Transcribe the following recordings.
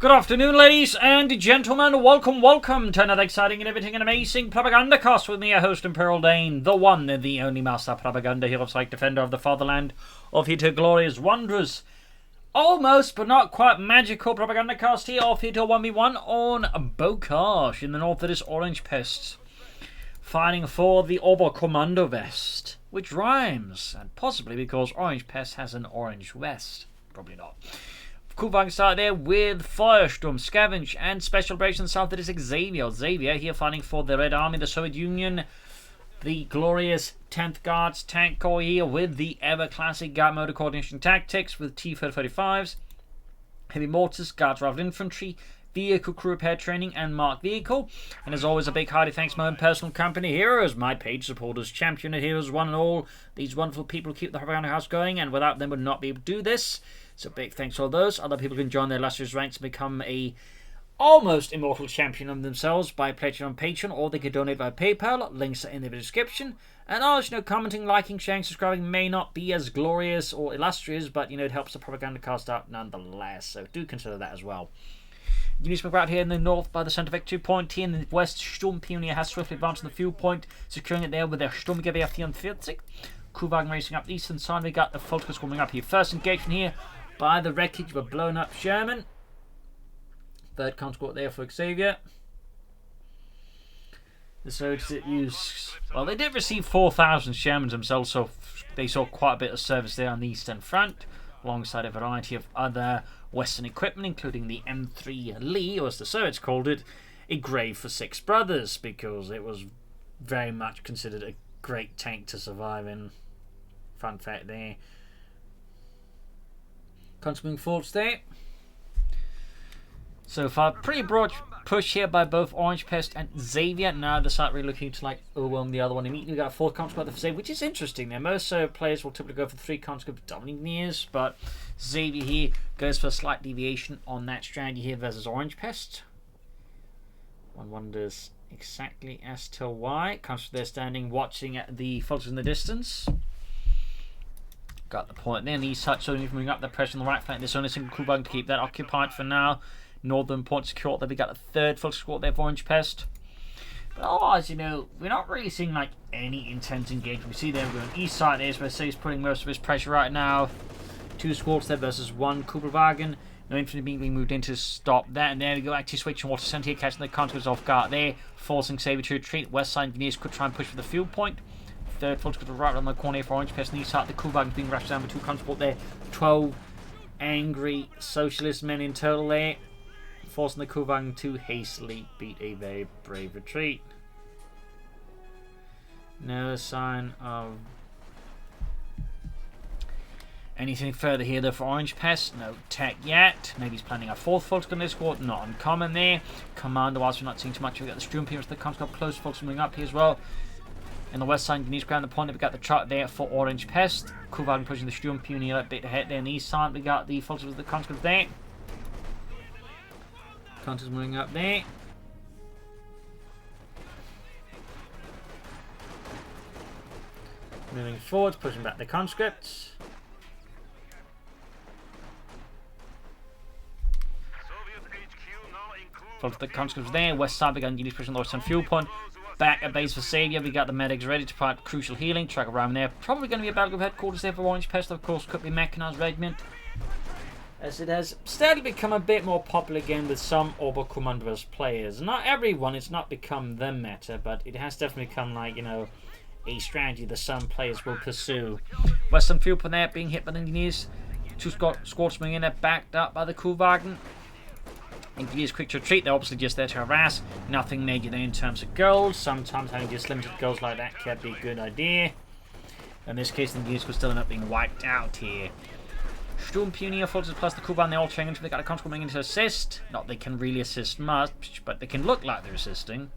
Good afternoon, ladies and gentlemen. Welcome to another exciting and everything and amazing Propagandacast with me, your host, Imperial Dane, the one and the only master propaganda hero, like defender of the fatherland, of your glorious wondrous, almost but not quite magical Propagandacast here, of your 1v1 on Bocage in the north of this Orangepest, fighting for the Oberkommando vest, which rhymes, and possibly because Orangepest has an orange vest. Probably not. Cool Wagen started there with Firestorm, Scavenge, and Special Operations south of this Xavier. Xavier here fighting for the Red Army, the Soviet Union. The glorious 10th Guards Tank Corps here with the ever classic Guard Motor Coordination Tactics with T-35s. Heavy Mortars, Guards Rifle Infantry, Vehicle Crew Repair Training, and Marked Vehicle. And as always, a big hearty thanks to my own personal company heroes, my page supporters, champion of heroes, one and all. These wonderful people keep the Propaganda House going, and without them would not be able to do this. So big thanks to all those. Other people can join their illustrious ranks and become a almost immortal champion of themselves by pledging on Patreon, or they can donate via PayPal. Links are in the description. And as you know, commenting, liking, sharing, subscribing may not be as glorious or illustrious, but you know, it helps the Propagandacast out nonetheless. So do consider that as well. You need to move out here in the north by the centre victory point. Here in the west, Sturmpionier has swiftly advanced on the fuel point, securing it there with their Sturmgewehr 44. Kuhwagen racing up the eastern side. We got the Volkers coming up here. First engagement here by the wreckage of a blown up Sherman. Third conscript there for Xavier. The Soviets use, well, they did receive 4,000 Shermans themselves, so they saw quite a bit of service there on the Eastern Front, alongside a variety of other Western equipment, including the M3 Lee, or as the Soviets called it, a grave for six brothers, because it was very much considered a great tank to survive in. Fun fact there. Continuing forwards there. So far, pretty broad push here by both Orangepest and Xavier. Now the side really looking to overwhelm the other one immediately. We got a fourth conscript for Xavier, which is interesting there. Most players will typically go for three conscript double engineers, but Xavier here goes for a slight deviation on that strategy here versus Orangepest. One wonders exactly as to why. Conscript there standing, watching at the Volkers in the distance. Got the point there. And these such only moving up the pressure on the right flank. There's only a single Kuhwagen to keep that occupied for now. Northern point secure. Then we got the third Volks squad there for Orangepest. But otherwise, you know, we're not really seeing any intense engagement. We see them going east side there, where he's putting most of his pressure right now. Two squads there versus one Kuhwagen. No infantry being moved in to stop that. And there we go, actually switching water center here, catching the conscripts off guard there, forcing Xavier to retreat. West side engineers could try and push for the field point. Third Volks got right on the corner here for Orangepest. And east side, the Kuhwagen being rushed down with two conscripts there. 12 angry socialist men in total there, forcing the Kuhwagen to hastily beat a very brave retreat. No sign of anything further here though for Orangepest. No tech yet. Maybe he's planning a fourth Volks on this squad. Not uncommon there. Commander, whilst we're not seeing too much, we got the Sturmpionier with the conscript close. Volks moving up here as well. In the west side, Denise ground the point. We got the chart there for Orangepest. Kuhwagen pushing the Sturmpionier a bit ahead there. On the east side, we got the Volks with the conscript there. Counters moving up there. Moving forwards, pushing back the conscripts. Folks, the conscripts there. West side, we got English pushing the western fuel point. Back at base for Xavier, we got the medics ready to provide crucial healing. Track around there. Probably going to be a battle group headquarters there for Orangepest. Of course, could be mechanized regiment, as it has steadily become a bit more popular again with some Oberkommandos players. Not everyone, it's not become the meta, but it has definitely become a strategy that some players will pursue. Western field point there being hit by the engineers. Two squads moving in there, backed up by the Kuhwagen. Engineers quick to retreat, they're obviously just there to harass. Nothing major there in terms of goals. Sometimes having just limited goals like that can be a good idea. In this case, the engineers could still end up being wiped out here. Sturmpionier forces plus the Kuhwagen, they all chain into. They got a conscript coming in to assist. Not they can really assist much, but they can look like they're assisting.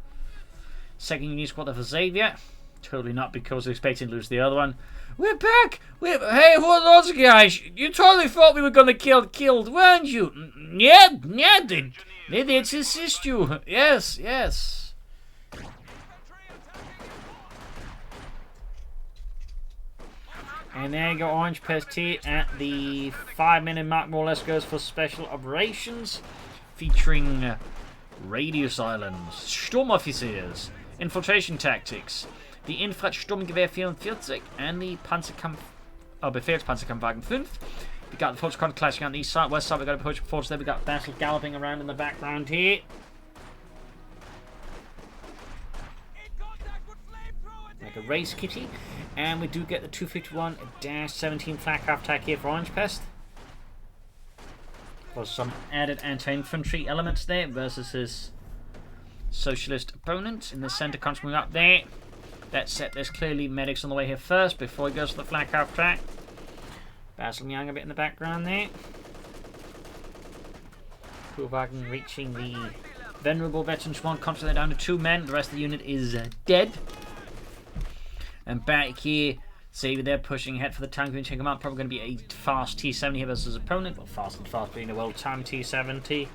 Second unit squad there for Xavier. Totally not because they're expecting to lose the other one. We're back! Hey, who are those guys? You totally thought we were gonna killed, weren't you? Yeah, they did assist you. Yes. And there you go, Orangepest here at the 5-minute mark, more or less, goes for special operations. featuring radio silence, Sturmoffiziers, infiltration tactics, die Infrastrukturgewehr 44 and the Befehlspanzerkampfwagen 5. We got the Force clashing on the east side, west side. We got a push force there. We got battle galloping around in the background here. Like a race kitty, and we do get the 251-17 flak half attack here for Orangepest. Plus some added anti-infantry elements there versus his socialist opponent in the center, constantly up there. That said, there's clearly medics on the way here first before he goes to the flak half track. Battling Young a bit in the background there. Kurwagen reaching the venerable veteran Schwann, constantly down to 2 men. The rest of the unit is dead. And back here, Xavier there pushing ahead for the tank. We're check him out. Probably going to be a fast T-70 here versus his opponent. Well, fast and fast being a well-timed T-70.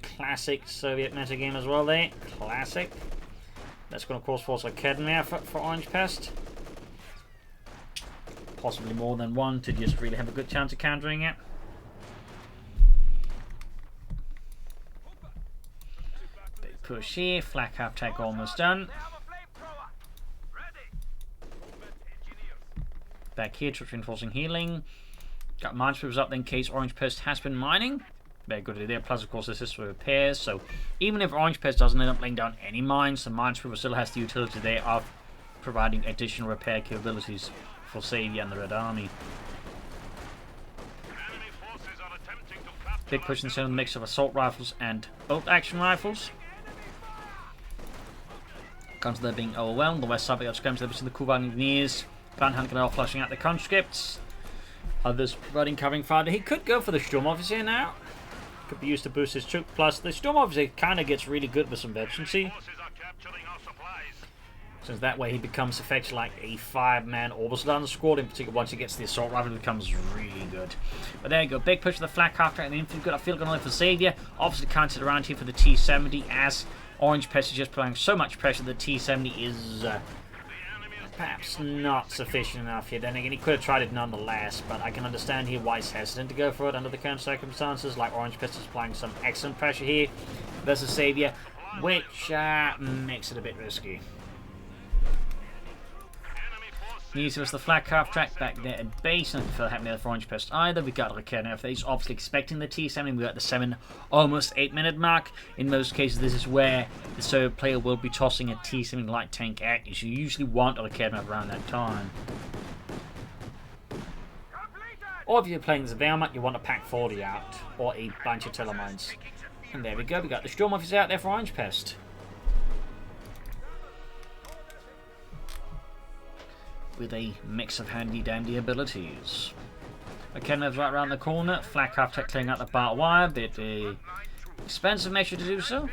Classic Soviet metagame as well there. Classic. That's going to, of course, force a Academy effort for Orangepest. Possibly more than one to just really have a good chance of countering it. Big push here. Flak half attack almost done. Back here, troops reinforcing healing. Got minesweepers up there in case Orangepest has been mining. Very good idea. Plus, of course, this is for repairs. So, even if Orangepest doesn't end up laying down any mines, the minesweeper still has the utility there of providing additional repair capabilities for Xavier and the Red Army. Big push in the center, mix of assault rifles and bolt-action rifles. Comes to there being overwhelmed. The west side, we got skirmishes there between the Kuvan engineers. Panhandler are flushing out the conscripts. Others providing covering fire. He could go for the Sturmoffizier now. Could be used to boost his troop. Plus, the Sturmoffizier kind of gets really good with some veterancy. Since that way he becomes effectively like a 5-man Oberstdorf squad. In particular, once he gets the assault rifle, it becomes really good. But there you go. Big push for the flak half track and the infantry. Got a field gun only for Xavier. Obviously counted around here for the T-70 as Orangepest is just applying so much pressure. The T-70 is perhaps not sufficient enough here. Then again, he could have tried it nonetheless, but I can understand here why he's hesitant to go for it under the current circumstances. Like Orangepest is applying some excellent pressure here versus Xavier, which makes it a bit risky. Needs us the flak half track back there at base. Nothing further happening there for Orangepest either. We got Ricardo. He's obviously expecting the T-70. We got the 7, almost 8-minute mark. In most cases, this is where the Soviet player will be tossing a T-70 light tank at you. So you usually want a Ricardo around that time. Or if you're playing the Wehrmacht, you want a Pack 40 out or a bunch of telemines. And there we go. We got the Sturmoffizier out there for Orangepest. With a mix of handy-dandy abilities. Akenov's right around the corner. Flak half tech clearing out the barbed wire. Bit expensive measure to do so,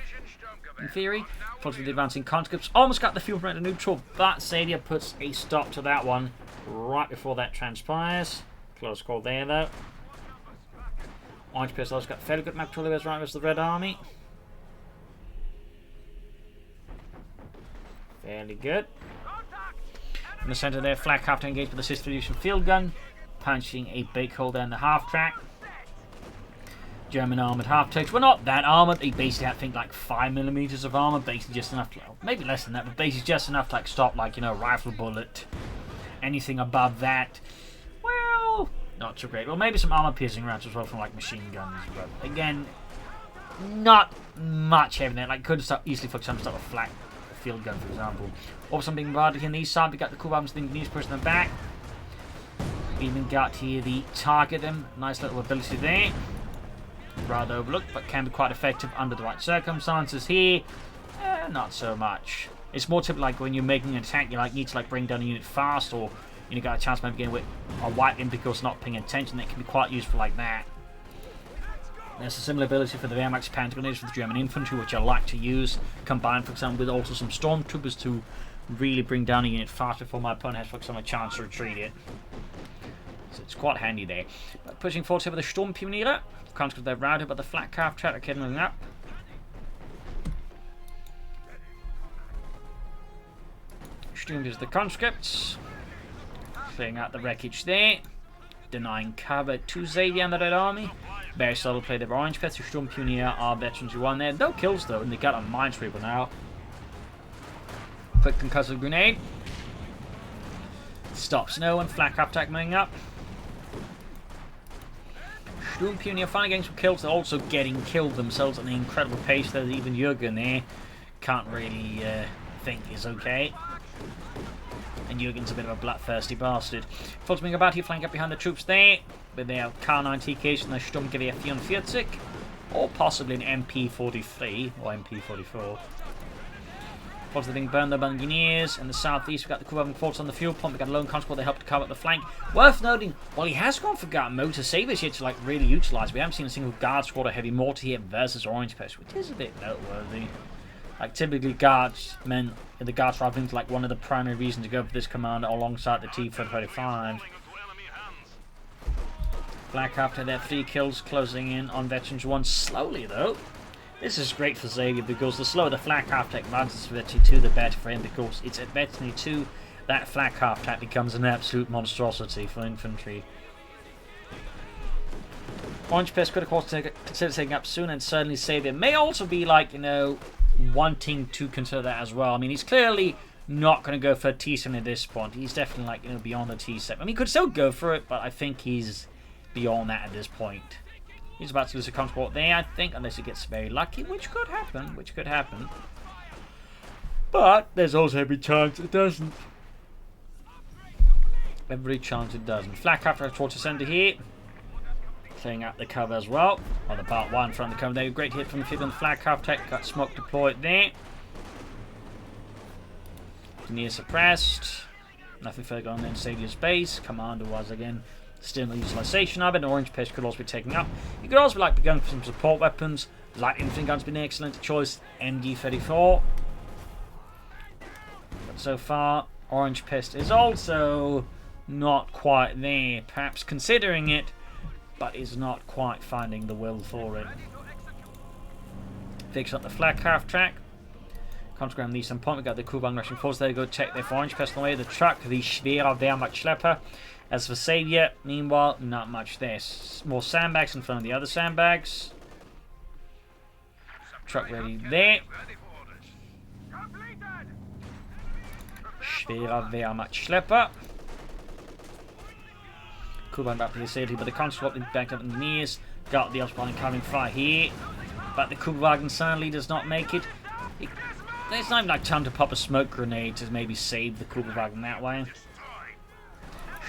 in theory. Fortunately, the advancing conscripts almost got the field from neutral, but Xavier puts a stop to that one right before that transpires. Close call there, though. Orangepest has got fairly good map control right versus the Red Army. Fairly good. In the center there, flak half to engage with the Sister field gun, punching a big hole down the half track. German armored half tanks. Well, not that armored. They basically have, I think, like 5mm of armor, basically just enough to, maybe less than that, but basically just enough to like stop, like, you know, a rifle bullet. Anything above that, well, not so great. Well, maybe some armor piercing rounds as well from like machine guns, but again, not much heavy there. Like, could have easily for some sort of flak field gun, for example. Or something bombarded here on the east side. We got the cool bombs, the knees pushing them back. Even got here the target them. Nice little ability there. Rather overlooked, but can be quite effective under the right circumstances here. Not so much. It's more typical like when you're making an attack, you like need to like bring down a unit fast, or you got a chance maybe getting with a wipe in because not paying attention. That can be quite useful like that. There's a similar ability for the Wehrmacht's Pantagonists for the German infantry, which I like to use, combined, for example, with also some stormtroopers to really bring down a unit fast before my opponent has, for example, a chance to retreat it. So it's quite handy there. But pushing forward here with the Sturmpioniere. Conscripts they're routed by the flat calf track, moving up. Sturm is the conscripts. Clearing out the wreckage there. Denying cover to Xavier and the Red Army. Very subtle play there. Orangepest, the Sturmpionier are veterans who won there. No kills though, and they got a Minesweeper now. Quick concussive grenade. Stop snow and flak attack moving up. Sturmpionier finally getting some kills. They're also getting killed themselves at an incredible pace. There's even Jürgen there. Can't really think is okay. And Jürgen's a bit of a bloodthirsty bastard. Fulton about here, flank up behind the troops there. With their K9 TKs and their Sturmgewehr 44. Or possibly an MP43 or MP44. Fulton being burned by engineers. In the southeast, we've got the Kuwabing forts on the fuel pump. We've got a lone conscript. They help to cover up the flank. Worth noting, while he has gone for motor sabers here to like really utilise, we haven't seen a single guard squad or heavy mortar here versus Orangepest, which is a bit noteworthy. Like typically guardsmen, the guards are I think like one of the primary reasons to go for this commander alongside the T-35. Black after their 3 kills closing in on veterans 1 slowly though. This is great for Xavier because the slower the flak half tech advances for veteran 2 the better for him because it's at veteran 2 that flak half tech becomes an absolute monstrosity for infantry. Orangepest could of course consider taking up soon and certainly Xavier may also be like, you know, wanting to consider that as well. I mean, he's clearly not going to go for a T7 at this point. He's definitely like, you know, beyond the T7. I mean, he could still go for it, but I think he's beyond that at this point. He's about to lose a transport there, I think, unless he gets very lucky, which could happen, But there's also every chance it doesn't. Every chance it doesn't. Flak after towards the centre here. Clearing out the cover as well. On the part 1 from the cover there. Great hit from the 5th on the flag half tech. Got smoke deployed there. Near suppressed. Nothing further on in Xavier's base. Commander was again still in the utilisation of it. And Orangepest could also be taken up. You could also like be going for some support weapons. Light infantry guns been an excellent choice. MG34. But so far, Orangepest is also not quite there. Perhaps considering it, but is not quite finding the will for it. Fix up the flag half track. Contra these some point. We got the Kuban rushing force. There go check their Orangepest on the way. The truck, the Schwerer Wehrmachtschlepper. As for Xavier, meanwhile, not much there. More sandbags in front of the other sandbags. Truck ready there. Schwerer Wehrmachtschlepper. Kuban back to the city, but the conscript back up in the knees. Got the Osborne coming fire here. But the Kuban sadly does not make it. There's not even like time to pop a smoke grenade to maybe save the Kuban that way.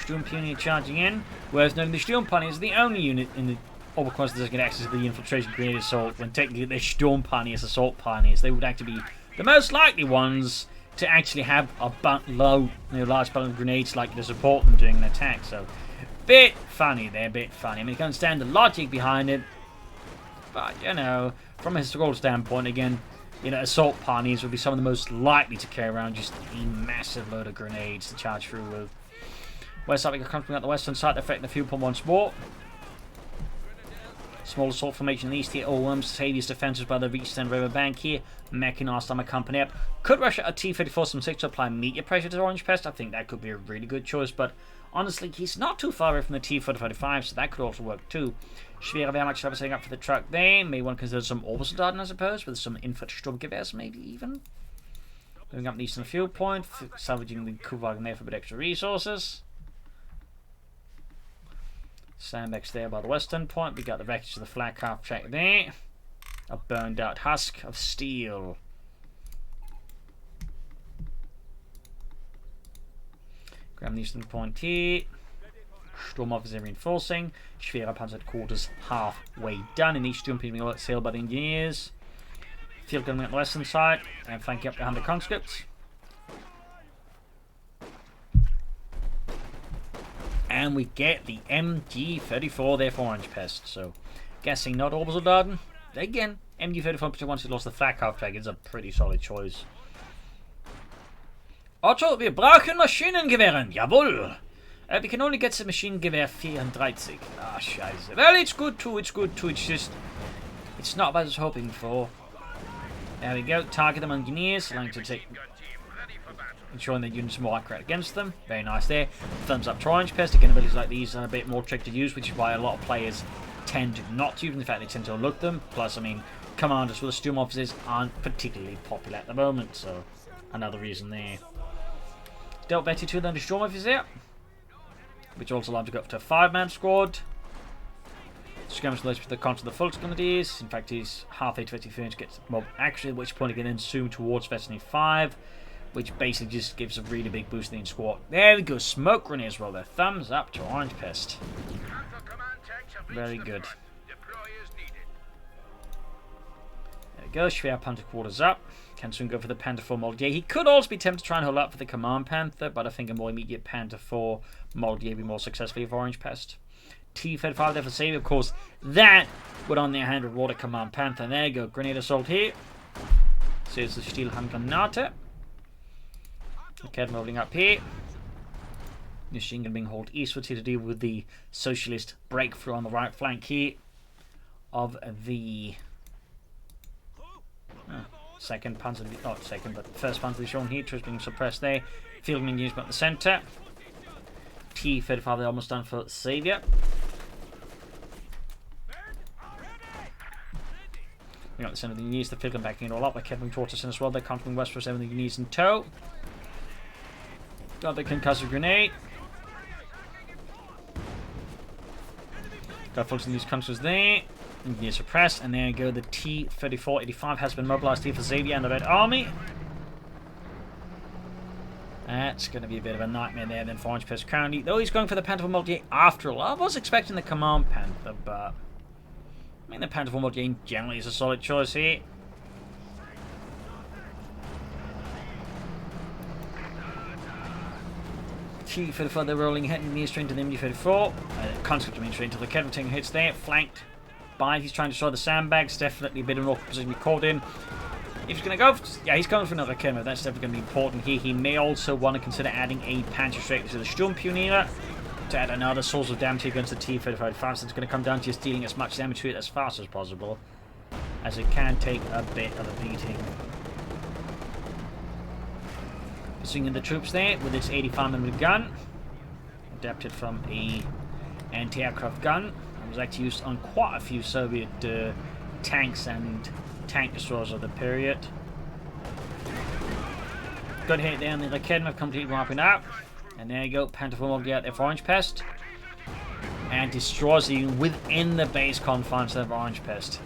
Sturmpionier charging in. Worth noting the Sturmpionier is the only unit in the Oberquest that doesn't get access to the infiltration grenade assault when technically they're Sturmpioneers, assault pioneers. They would actually be the most likely ones to actually have a large bundle of grenades like to support them during an attack. So bit funny there, bit funny. I mean, you can understand the logic behind it, but you know, from a historical standpoint, again, you know, assault pioneers would be some of the most likely to carry around just a massive load of grenades to charge through with. West side, we got coming out the western side, affecting the fuel pump once more. Small assault formation in the east here. All Xavier's defenses by the eastern river bank here. Mechanized on my company up. Could rush a T-34 some 6 to apply meteor pressure to Orangepest. I think that could be a really good choice, but honestly, he's not too far away from the T-45, so that could also work too. Schwerer Wehrmachtschlepper setting up for the truck there. May want to consider some Obersoldaten, I suppose, with some infantry Sturmgewehrs maybe even. Moving up the eastern fuel point, salvaging the Kuhwagen there for a bit extra resources. Sandbags there by the western point. We got the wreckage of the flak half track there. A burned out husk of steel. Grab the eastern point here. Storm officer reinforcing. Schwerer panzer quarters halfway done. In each storm being sailed by the engineers. Field gun at the western side. And flanking up behind the conscripts. And we get the MG34 there for Orangepest. So, guessing not Obersoldaten. Again, MG34 once he lost the flak half track is a pretty solid choice. Otto, wir brauchen Maschinengewehren. Jawohl. We can only get the Maschinengewehr 34. Ah, scheiße. Well, it's good too. It's good too. It's just, it's not what I was hoping for. There we go. Target them engineers. Allowing to take, ensuring that units are more accurate against them. Very nice there. Thumbs up to Orangepest. Again, abilities like these are a bit more tricky to use, which is why a lot of players tend not to, even the fact they tend to overlook them. Plus, I mean, commanders with the storm officers aren't particularly popular at the moment, so another reason there. Dealt better to than the storm officers here, which also allowed to go up to a 5-man squad. Skirmish with the contra the Volksgrenadiers. In fact, he's halfway to 50 to get the mob actually, at which point he can then zoom towards Destiny 5, which basically just gives a really big boost in the squad. There we go, smoke grenades roll there. Thumbs up to Orangepest. Very good. There we go, Schwer Panther quarters up. Can soon go for the Panther 4 Moldier. He could also be tempted to try and hold up for the Command Panther, but I think a more immediate Panther 4 Moldier would be more successfully for Orangepest. T-35 there for Xavier, of course. That would on their hand reward a Command Panther. There you go, grenade assault here. So it's the Stielhandgranate. Okay, moving up here. Machine gun being hauled eastwards here to deal with the socialist breakthrough on the right flank here of the second Panzer, not second, but first Panzer Division here. Troops being suppressed there. Field engagement at the centre. T-35 they're almost done for Xavier. We got the centre of the Units, the field gun backing it all up. They're keeping towards us as well. They're conquering west for 7 of the Units in tow. Got the concussive grenade. Got folks in these countries there. You're suppressed, and there you go. The T-34-85 has been mobilised here for Xavier and the Red Army. That's going to be a bit of a nightmare there then for Orangepest currently. Though he's going for the Panther Moldier after all. I was expecting the Command Panther, but I mean the Panther Moldier generally is a solid choice here. T-34 they're rolling ahead and near straight to the MD-34. Conscript remains straight until the Kedwin hits there, flanked by, he's trying to destroy the sandbags. Definitely a bit of an awkward position to be caught in. If he's going to go, yeah, he's going for another Kemo. That's definitely going to be important here. He may also want to consider adding a Panzer straight to the Sturmpioneer to add another source of damage against the T-35. So it's going to come down to just dealing as much damage to it as fast as possible, as it can take a bit of a beating. Pursuing the troops there with its 85mm gun, adapted from a anti-aircraft gun. It was actually used on quite a few Soviet tanks and tank destroyers of the period. Good hit there on the Raketma, completely wiping out. And there you go, Panther 4 Moldier out there for Orangepest. And destroys you within the base confines of Orangepest.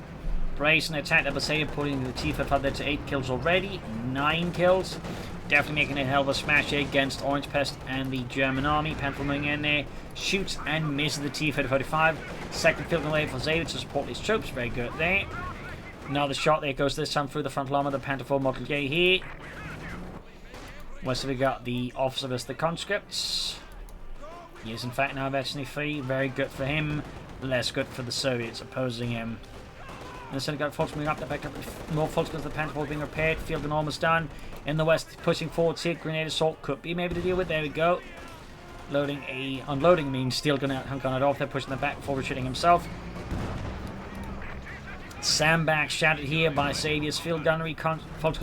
Brace and attack that Basalia, putting the T-35 there to 8 kills already. 9 kills. Definitely making a hell of a smash here against Orangepest and the German army. Panther moving in there, shoots and misses the T-35. Second field away for Xavier to support these troops. Very good there. Another shot there, goes this time through the front line of the Panther 4 Moldier here. West we got the officer versus the conscripts. He is in fact now virtually free. Very good for him. Less good for the Soviets opposing him. And the Senegal folks moving up, the back up, more folks because the Panther 4 being repaired. Field and almost done. In the west, pushing forwards here. Grenade assault could be maybe to deal with. There we go. Unloading means still going to hunk on it off. They're pushing the back before retreating himself. Sandbags shattered here by Xavier's field gunnery. Folks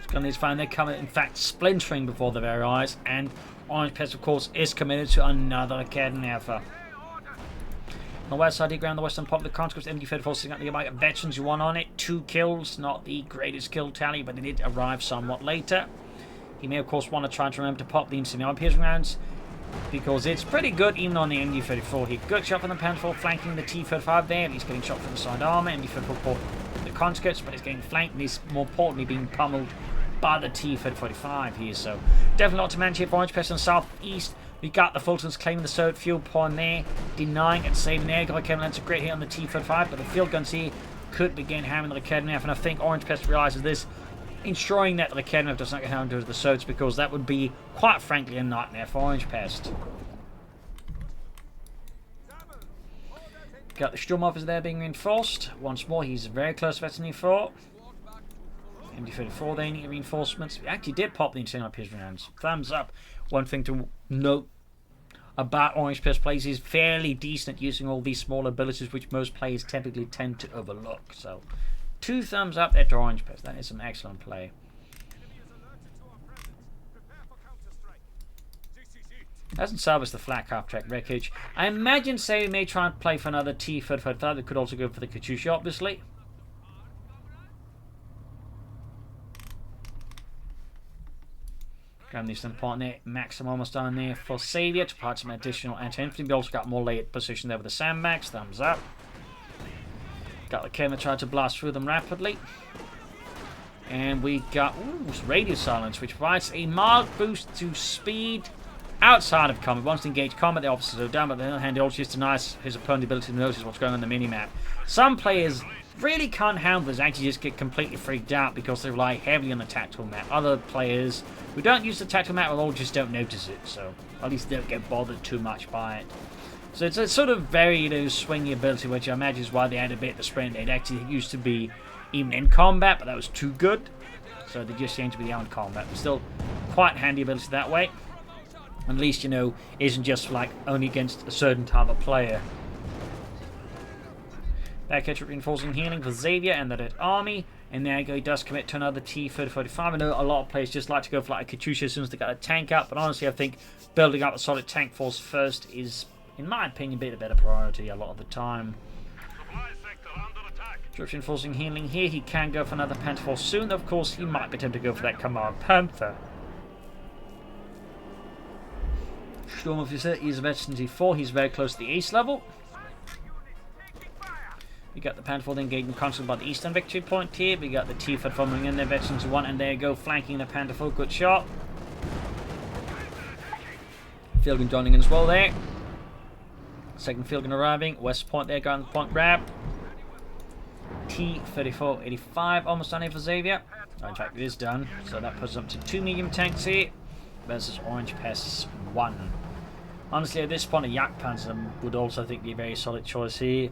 gunneries find they're coming, in fact, splintering before their very eyes. And Orangepest, of course, is committed to another academy effort. On the west side, he ground the western part of the conscripts. MD-34 sitting up nearby. Veterans, you won on it. 2 kills, not the greatest kill tally, but they did arrive somewhat later. He may, of course, want to try to remember to pop the incendiary piercing rounds, because it's pretty good even on the MD-34 here. Good shot from the Panther 4, flanking the T-35 there. He's getting shot from the side armor. MD-34 for the conscripts, but he's getting flanked, and he's more importantly being pummeled by the T-35 here. So definitely not to manage here for Orangepest on the southeast. We got the Fultons claiming the Soviet fuel point there, denying and saving there. Kevin lands a great hit on the T-35, but the field guns here could begin hammering the Kednev, and I think Orangepest realizes this, ensuring that the Kednev does not get hammered into the Soviets, because that would be, quite frankly, a nightmare for Orangepest. Got the Sturm officer there being reinforced. Once more, he's very close to Veteran 4. MD-34 they need reinforcements. We actually did pop the incendiary piercing rounds. Thumbs up. One thing to note about Orangepest plays is fairly decent at using all these small abilities which most players typically tend to overlook. So 2 thumbs up there to Orangepest. That is some excellent play. Hasn't salvaged the flat half-track wreckage. I imagine Xavier may try and play for another T-35. That could also go for the Katyusha, obviously. Grab this point there. Maximum almost done there for Xavier to provide some additional anti-infantry. We also got more layered position there with the sandbags. Thumbs up. Got the camera try to blast through them rapidly. And we got radio silence, which provides a mild boost to speed outside of combat. Once to engage combat, the officers are down, but on the other hand, it also just denies his opponent the ability to notice what's going on the minimap. Some players really can't handle this, actually just get completely freaked out because they rely heavily on the tactical map. Other players who don't use the tactical map at all just don't notice it, so at least they don't get bothered too much by it. So it's a sort of very swingy ability, which I imagine is why they added a bit of the sprint. It actually used to be even in combat, but that was too good, so they just changed to be out in combat. But still, quite handy ability that way. At least, you know, isn't just like only against a certain type of player. Back at reinforcing healing for Xavier and the Red Army. And there you go, he does commit to another T-3045. I know a lot of players just like to go for like a Katyusha as soon as they got a tank up, but honestly I think building up a solid tank force first is, in my opinion, a better priority a lot of the time. Troops reinforcing healing here. He can go for another Panther force soon. Of course, he might be tempted to go for that Command Panther. Storm Officer is veteran 4. He's very close to the ace level. We got the Panther 4 engaging constant by the eastern victory point here. We got the T-Fed forming in there, veterans 1, and there you go, flanking the Panther 4. Good shot. Field gun joining in as well there. Second field gun arriving. West point there, going point grab. T-3485 almost done here for Xavier. Oh, in fact, it is done. So that puts us up to 2 medium tanks here versus Orangepest 1. Honestly, at this point, a Yak Panzer would also, I think, be a very solid choice here.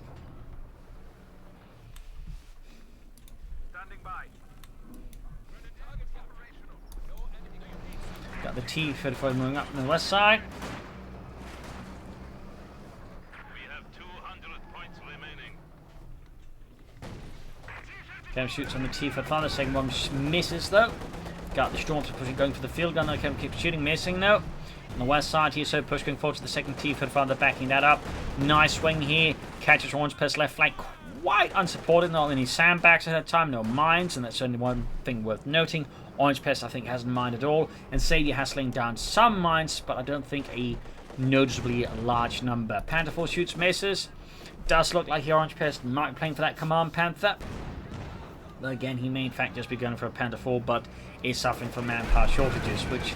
Got the T-35 moving up on the west side. Cam shoots on the T-35. The second one misses though. Got the Storms pushing, going for the field gun. Cam keeps shooting, missing though. On the west side here, so push going forward to the second T-35. They're backing that up. Nice swing here. Catches Orangepest left flank quite unsupported. Not any sandbags at that time, no mines, and that's certainly one thing worth noting. Orangepest, I think, hasn't mined at all, and Xavier has slain down some mines, but I don't think a noticeably large number. Panther 4 shoots, misses. Does look like Orangepest might be playing for that Command Panther. But again, he may in fact just be going for a Panther 4, but is suffering from manpower shortages, which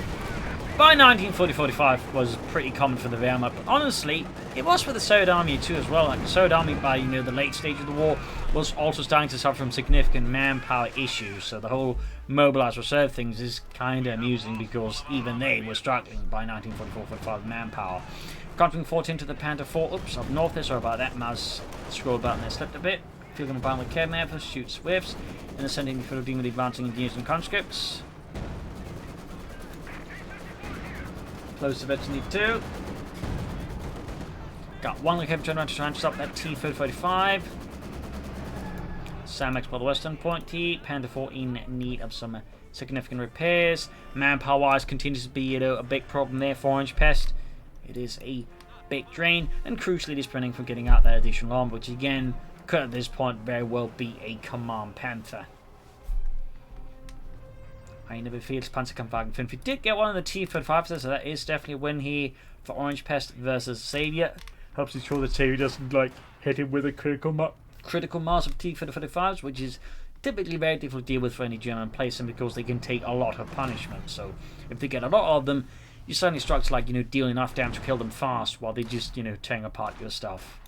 by 1940-45 was pretty common for the Wehrmacht. But honestly, it was for the Third Army too as well. Like the Third Army, by the late stage of the war, was also starting to suffer from significant manpower issues. So the whole mobilized reserve things is kind of amusing because even they were struggling by 1944-45 manpower. Conquering 14 to the Panther 4. Oops, up north there. Sorry about that. Mouse scroll button there slipped a bit. Field gun bomb with Kevin shoots whiffs, and ascending field with advancing engineers and conscripts. Close to veteran 2. Got one heavy turn around to try and stop that T-35. Sandbags by the western point here. Panther 4 in need of some significant repairs. Manpower wise continues to be a big problem there for Orangepest. It is a big drain, and crucially it is preventing from getting out that additional armor, which again could at this point very well be a Command Panther. I never feels Panzerkampfwagen 5. We did get one of the T-35s, so that is definitely a win here for Orangepest versus Xavier. Helps ensure that Xavier doesn't hit him with a critical mass of T-35s, which is typically very difficult to deal with for any German place, and because they can take a lot of punishment. So if they get a lot of them, you suddenly struggle to deal enough damage to kill them fast while they just tearing apart your stuff.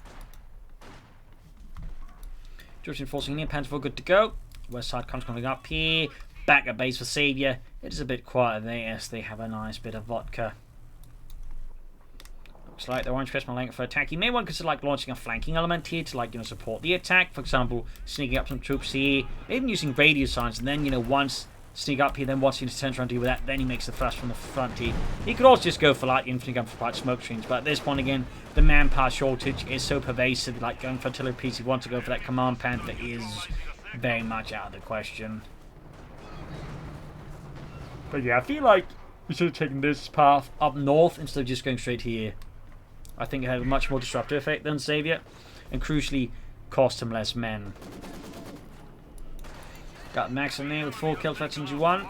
George enforcing near Panther 4 good to go. West side comes coming up here. Back at base for Xavier. It is a bit quieter there as they have a nice bit of vodka. Looks like the Orangepest are laying for attack. You may want to consider launching a flanking element here to support the attack. For example, sneaking up some troops here, maybe using radio signs, and then once sneak up here, then once he turns around to deal with that, then he makes the thrust from the front here. He could also just go for infantry gun for smoke screens, but at this point again, the manpower shortage is so pervasive. Going for artillery piece, he wants to go for that Command Panther is very much out of the question. But yeah, I feel like We should have taken this path up north instead of just going straight here. I think it had a much more disruptive effect than Xavier, and crucially, cost him less men. Got Max in there with 4 kills, that's into 1.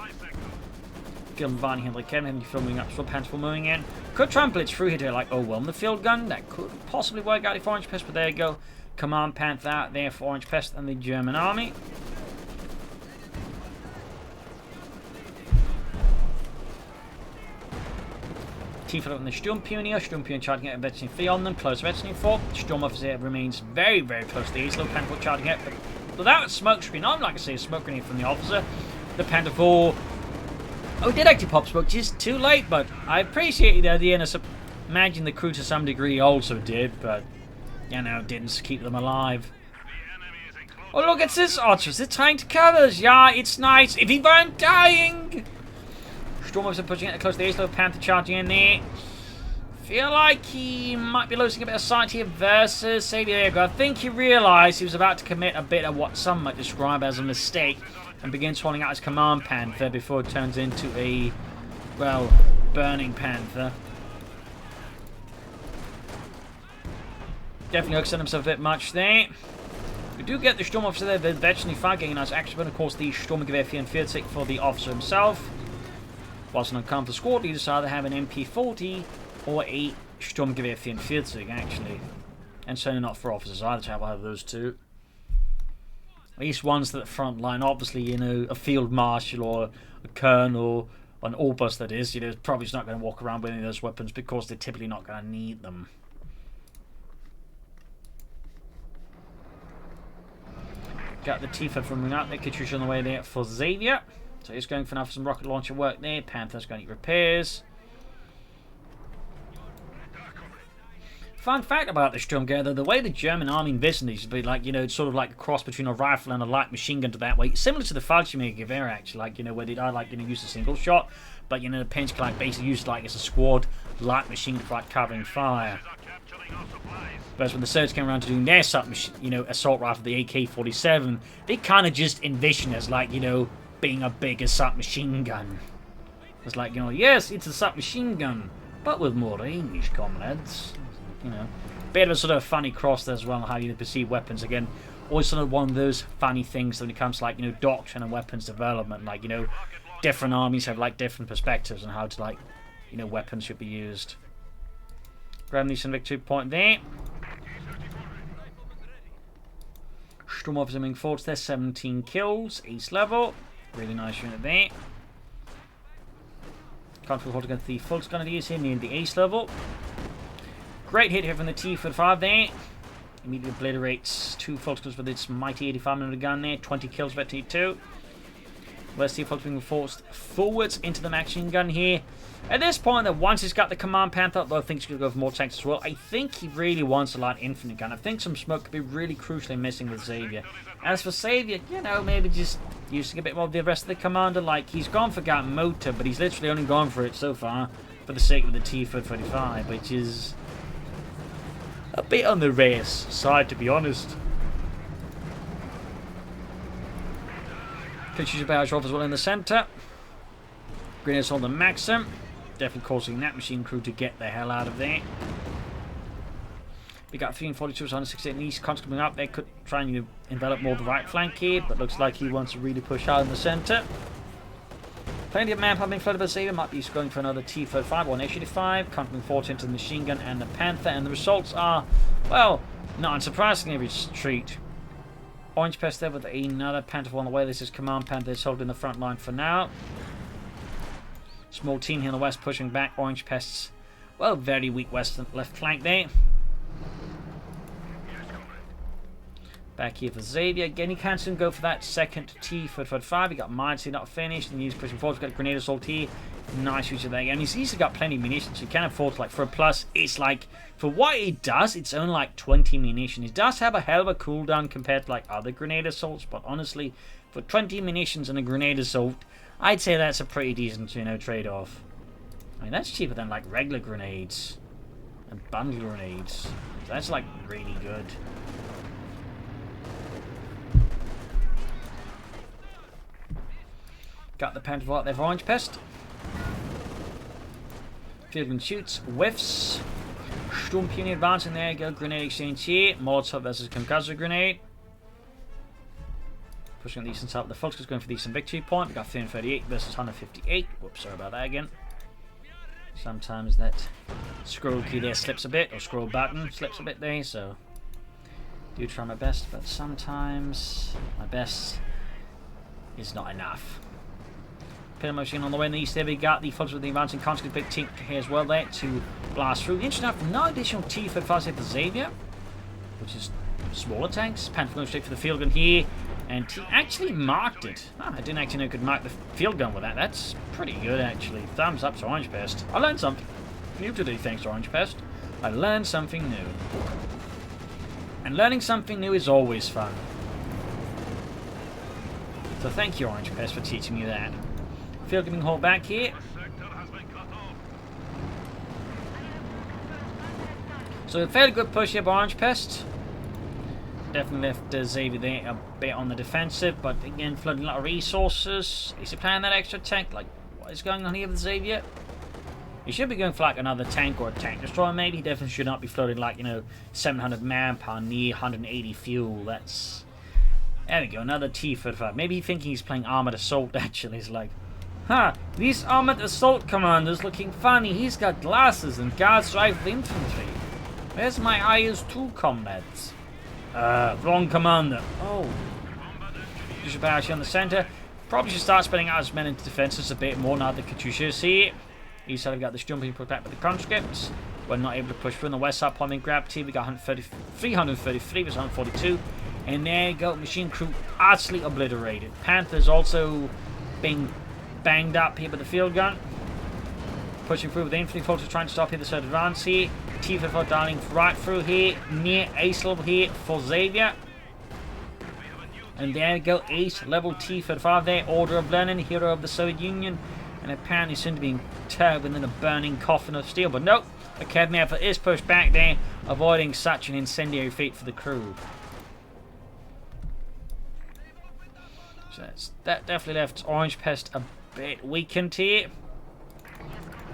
Film Van Henry Kevin filming up, so Panther moving in. Could try and blitz through here to like overwhelm the field gun. That could possibly work out if Orangepest, but there you go. Command Panther out there for Orangepest and the German army. Tiefel on the Sturmpionier. Sturmpionier charging out, Vetting 3 on them. Close Vetting 4. Sturmofficer remains very, very close to the East. Little Panther charging out, but without a smoke screen. I'm like I say, a smoke grenade from the officer. The Panther 4. Oh, did actually pop smoke, just too late, but I appreciate the idea, and I imagine the crew to some degree also did, but, you know, didn't keep them alive. Oh, look, it's this archers, they're trying to cover us. Yeah, it's nice. If he weren't dying! Stormers are pushing it close to the East, little Panther charging in there. Feel like he might be losing a bit of sight here versus Xavier. I think he realised he was about to commit a bit of what some might describe as a mistake and begin swallowing out his command Panther before it turns into a, well, burning Panther. Definitely extend himself a bit much there. We do get the Sturm Officer there, the veteran getting a nice action, but of course the Sturmgewehr 44 for the officer himself. Whilst on counter squad leaders either have an MP40 or a Sturmgewehr 44 actually. And certainly not for officers either to have those two. At least one's at the front line. Obviously, you know, a field marshal or a colonel, or an Oberst that is, you know, probably not going to walk around with any of those weapons because they're typically not going to need them. Got the Tifa from out there, Katrusha on the way there for Xavier. So he's going for now for some rocket launcher work there. Panther's going to get repairs. Fun fact about the Sturmgewehr, though, the way the German army envisioned these would be like, you know, it's sort of like a cross between a rifle and a light machine gun to that way. Similar to the Fallschirmjäger actually, like, you know, where they like, you know, use a single shot, but, you know, the Pinch like basically used like as a squad light machine gun for like covering fire. Whereas when the Surge came around to doing their you know, assault rifle, the AK-47, they kind of just envisioned as like, you know, being a bigger submachine gun. It's like, you know, yes, it's a submachine gun, but with more range, comrades. You know, bit of a sort of funny cross there as well, how you perceive weapons. Again, always sort of one of those funny things when it comes to, like, you know, doctrine and weapons development. Like, you know, different armies have like different perspectives on how to, like, you know, weapons should be used. Grandison victory point there. Sturmofficer moving forwards there, 17 kills, ace level. Really nice unit there. Can't hold against the full gun of use here near the ace level. Great hit here from the T-45 there. Immediately obliterates 2 Volksguns with its mighty 85mm gun there. 20 kills for T2. Where's T-Volks being forced forwards into the machine gun here. At this point, that once he's got the Command Panther, though I think he's going to go for more tanks as well. I think he really wants a light infinite gun. I think some smoke could be really crucially missing with Xavier. As for Xavier, you know, maybe just using a bit more of the rest of the commander. Like, he's gone for Gat Motor, but he's literally only gone for it so far for the sake of the T-45, which is a bit on the rare side, to be honest. Pictures of barrage off as well in the centre. Grenadiers on the Maxim. Definitely causing that machine crew to get the hell out of there. We got 3 and 42 on 68 in the east. Cons coming up. They could try and envelop more of the right flank here, but looks like he wants to really push out in the centre. Plenty of manpower being flooded by Xavier. Might be going for another T-35 or an H-85. Coming forward into the machine gun and the Panther. And the results are, well, not unsurprisingly, retreat. Orangepest there with another Panther on the way. This is Command Panther. It's holding the front line for now. Small team here on the west pushing back. Orangepest's, well, very weak western left flank there. Back here for Xavier. Again, he can't soon go for that second T-45. He got mines here, not finished. And he's pushing forward. He's got a grenade assault here. Nice use of that. And he's easily got plenty of munitions. So he can afford to, like, for a plus, it's like, for what it does, it's only like 20 munitions. It does have a hell of a cooldown compared to, like, other grenade assaults. But honestly, for 20 munitions and a grenade assault, I'd say that's a pretty decent, you know, trade-off. I mean, that's cheaper than, like, regular grenades and bundle grenades. So that's, like, really good. Got the Panther out there for Orangepest. Field gun shoots, whiffs. Storm Puny advancing there, go. Grenade exchange here. Molotov versus Concussor grenade. Pushing the eastern side. The Fox is going for the eastern victory point. We got 338 versus 158. Whoops, sorry about that again. Sometimes that scroll key there slips a bit, or scroll button slips a bit there, so do try my best, but sometimes my best is not enough. Pin machine on the way in the east there. We got the Fox with the advancing conscript big team here as well there to blast through. Interesting enough, no additional T-35 for Xavier, which is smaller tanks. Panther going straight for the field gun here, and he actually marked it. Oh, I didn't actually know you could mark the field gun with that. That's pretty good, actually. Thumbs up to Orangepest. I learned something new today, thanks to Orangepest. I learned something new. And learning something new is always fun. So thank you, Orangepest, for teaching me that. Field gunning haul back here. So a fairly good push here by Orangepest. Definitely left Xavier there a bit on the defensive, but again, flooding a lot of resources. Is he planning that extra tank? Like, what is going on here with Xavier? He should be going for like another tank or a tank destroyer, maybe. He definitely should not be floating like, you know, 700 manpower, near 180 fuel. That's... There we go, another T-35. Maybe he's thinking he's playing Armored Assault, actually. He's like, huh, these Armored Assault commanders looking funny. He's got glasses and guards rifle infantry. Where's my IS-2 comrades? Wrong commander. Oh. Bishop actually on the center. Probably should start spreading out his men into defenses a bit more now that Katusha is here. East side, we got this jumping put back with the conscripts. We're not able to push through. On the west side, plumbing grab team, we got 333 versus 142. And there you go, machine crew utterly obliterated. Panther's also being banged up here with the field gun. Pushing through with the infantry forces trying to stop here the third advance here. T-54 darting right through here, near ace level here for Xavier. And there we go, ace level T-35 there, Order of Lenin, hero of the Soviet Union. And apparently soon to be interred within a burning coffin of steel. But nope, the Academy effort is pushed back there, avoiding such an incendiary fate for the crew. So that definitely left Orangepest a bit weakened here.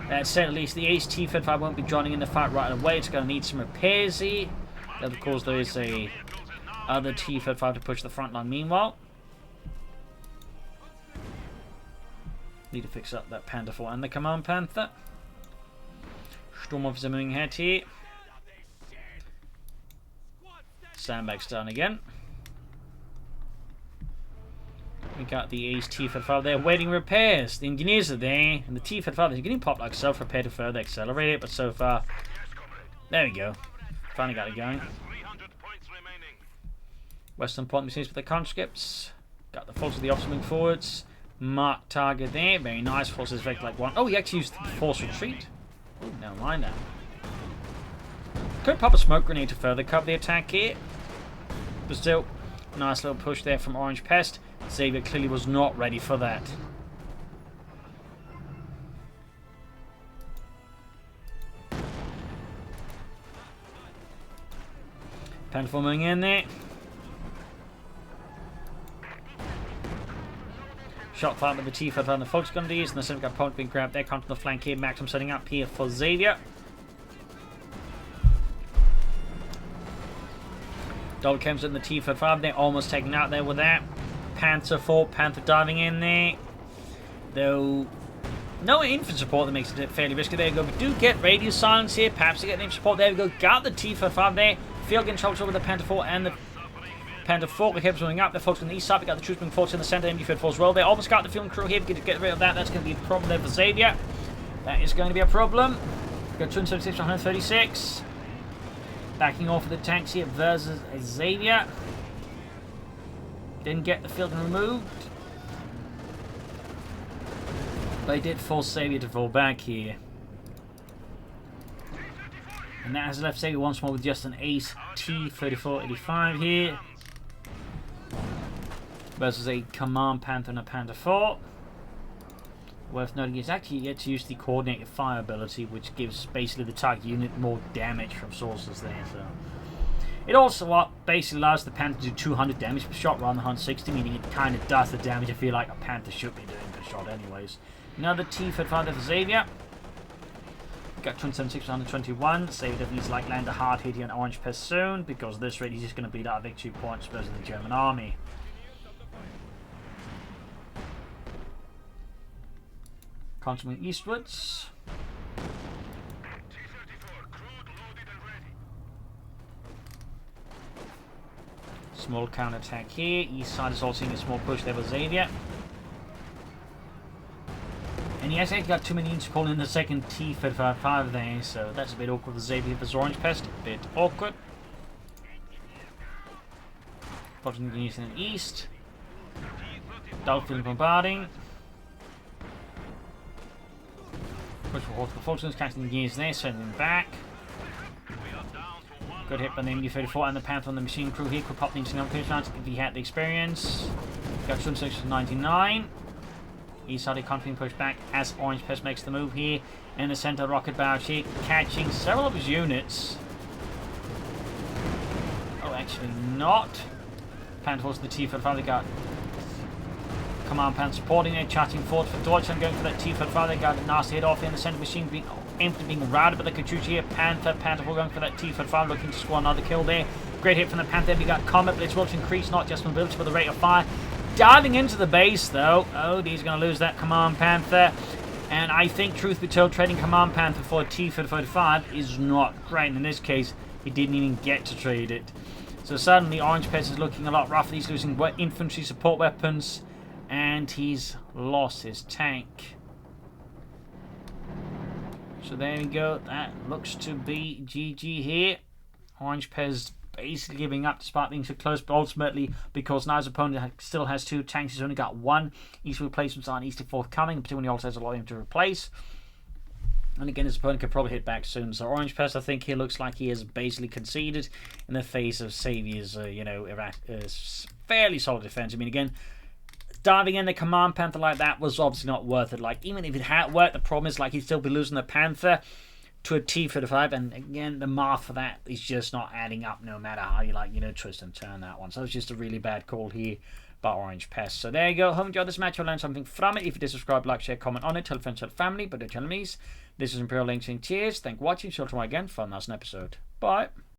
That said, at least the Ace T-35 won't be joining in the fight right away. It's going to need some repairs here. And of course, there is a other T-35 to push the front line meanwhile. Need to fix up that Panther 4 and the Command Panther. Storm Officer moving ahead here. Sandbags down again. We got the Ace T-35 there waiting repairs. The engineers are there, and the T-35 is getting popped like self-repair to further accelerate it, but so far, there we go. Finally got it going. Western point machines with the conscripts. Got the force of the officer moving forwards. Mark target there. Very nice. Forces vector like one. Oh, he actually used the force retreat. Oh, never mind that. Could pop a smoke grenade to further cover the attack here. But still, nice little push there from Orangepest. Xavier clearly was not ready for that. Panther moving in there. Shot fired with the T-35 and the Fox gun Ds, and the Civic got point being grabbed there. Come to the flank here. Maxim setting up here for Xavier. Double chems in the T-35 there, almost taken out there with that. Panther 4, Panther diving in there. Though, no infantry support that makes it fairly risky. There we go. We do get radio silence here. Perhaps to get infantry support. There we go. Got the T-35 there. Field getting trouble with the Panther 4 and the Panther 4. We kept moving up. They're focused on the east side. We got the troops moving forward in the center. MD-34 as well. They almost got the field crew here. We get to get rid of that. That's going to be a problem there for Xavier. That is going to be a problem. We got 276 to 136. Backing off of the tanks here versus Xavier. Didn't get the field removed. They did force Xavier to fall back here. And that has left Xavier once more with just an Ace T-34-85 here. Versus a Command Panther and a Panther 4. Worth noting is actually you get to use the coordinated fire ability, which gives basically the target unit more damage from sources there. So it also basically allows the Panther to do 200 damage per shot rather than 160, meaning it kind of does the damage I feel like a Panther should be doing per shot anyways. Another T-35 for Xavier. got 276 121. Xavier definitely like land a hard hit here on Orangepest soon, because this rate he's just going to bleed out victory points versus the German army. Continuing eastwards. Small counter-attack here. East side is also seeing a small push there with Xavier. And he hasn't got too many units to call in the second T-35 there, so that's a bit awkward for Xavier versus Orangepest. A bit awkward. Bottom units in the east. Dolphin bombarding. Push for Horse Fortunes, catching the gears there, sending them back. Good hit by the MD-34 and the Panther on the machine crew here. Could pop the instant push rounds if he had the experience. Got 299. East side confidently pushed back as Orangepest makes the move here. In the center, rocket barrage here, catching several of his units. Oh, actually not. Panther towards the T-35. They got Command Panther supporting it, charging forward for Deutschland, going for that T-35. They got a nasty hit off in the center machine being empty, being routed by the Kachuchi here. Panther going for that T-35, looking to score another kill there. Great hit from the Panther. We got Comet Blitz, will increase not just mobility but the rate of fire. Diving into the base though. Oh, he's going to lose that Command Panther. And I think, truth be told, trading Command Panther for a T-35 is not great. In this case, he didn't even get to trade it. So suddenly Orangepest is looking a lot rougher. He's losing infantry support weapons. And he's lost his tank. So there we go. That looks to be GG here. Orangepest basically giving up despite being so close, but ultimately, because now his opponent still has 2 tanks, he's only got 1. East replacements aren't easily forthcoming, particularly when he also has a lot of them to replace. And again, his opponent could probably hit back soon. So Orangepest, I think, here looks like he has basically conceded in the face of Xavier's, fairly solid defense. I mean, again, diving in the Command Panther like that was obviously not worth it. Like, even if it had worked, the problem is, like, he'd still be losing the Panther to a T-35, and again, the math for that is just not adding up no matter how you, twist and turn that one. So it's just a really bad call here by Orangepest. So there you go. Hope you enjoyed this match. You'll learn something from it. If you did, subscribe, like, share, comment on it. Tell friends, tell family, but don't tell me. This is Imperial Link saying cheers. Thank you for watching. See you tomorrow again for another episode. Bye.